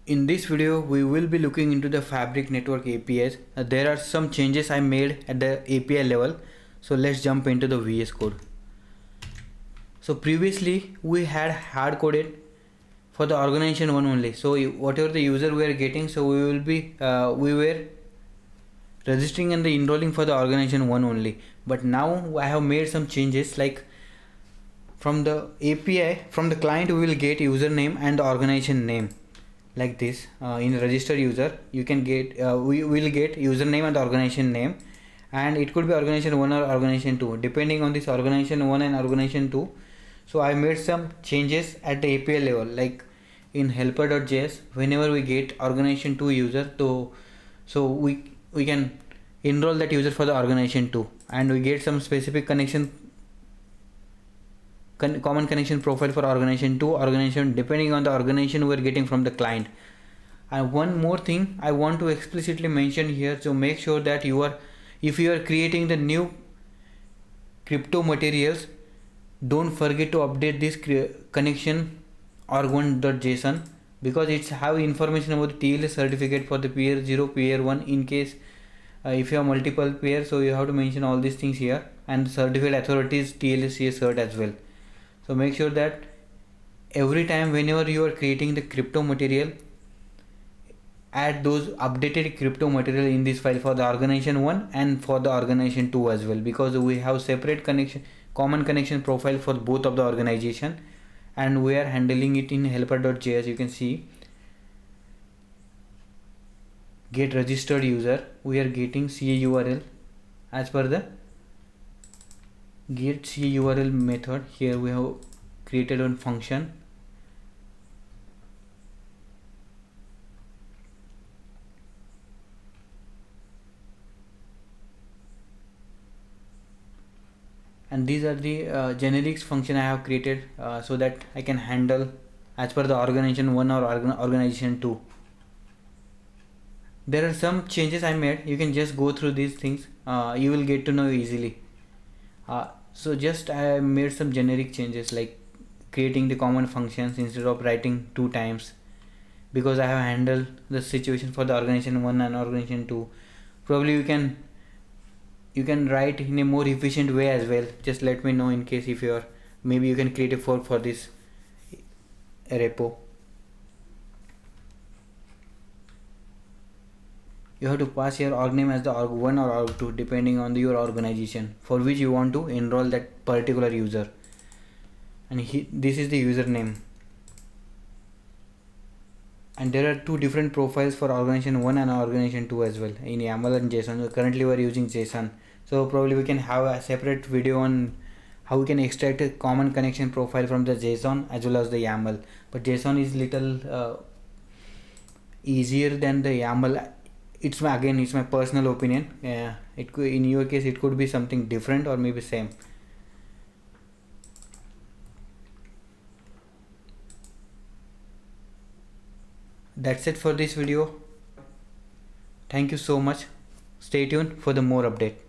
In this video, we will be looking into the Fabric Network APIs. There are some changes I made at the API level. So let's jump into the VS Code. So previously we had hard coded for the organization one only. So whatever the user we are getting, so we were registering and the enrolling for the organization one only. But now I have made some changes, like from the API, from the client we will get username and the organization name. Like this, in register user you can get we will get username and organization name, and it could be organization 1 or organization 2 depending on this organization 1 and organization 2. So I made some changes at the API level, like in helper.js, whenever we get organization 2 user, so we can enroll that user for the organization 2, and we get some specific connection common connection profile for organization 2 organization, depending on the organization we are getting from the client. And one more thing I want to explicitly mention here, so make sure that if you are creating the new crypto materials, don't forget to update this connection org1.json, because it's have information about the TLS certificate for the peer 0 peer 1. In case if you have multiple pairs, so you have to mention all these things here, and the certificate authorities TLS cert as well. So make sure that every time whenever you are creating the crypto material, add those updated crypto material in this file for the organization 1 and for the organization 2 as well, because we have separate common connection profile for both of the organization, and we are handling it in helper.js. You can see get registered user, we are getting CA URL as per the get CA URL method. Here we have created one function, and these are the generics function I have created so that I can handle as per the organization 1 or organization 2. There are some changes I made. You can just go through these things, you will get to know easily. So just I made some generic changes, like creating the common functions instead of writing 2 times, because I have handled the situation for the organization 1 and organization 2. Probably you can write in a more efficient way as well. Just let me know in case if you are, maybe you can create a fork for this repo. You have to pass your org name as the org1 or org2 depending on your organization for which you want to enroll that particular user, and this is the username. And there are 2 different profiles for organization 1 and organization 2 as well in YAML and JSON. Currently we are using JSON, so probably we can have a separate video on how we can extract a common connection profile from the JSON as well as the YAML. But JSON is little easier than the YAML. It's my personal opinion. It could, in your case it could be something different or maybe same. That's it for this video. Thank you so much. Stay tuned for the more update.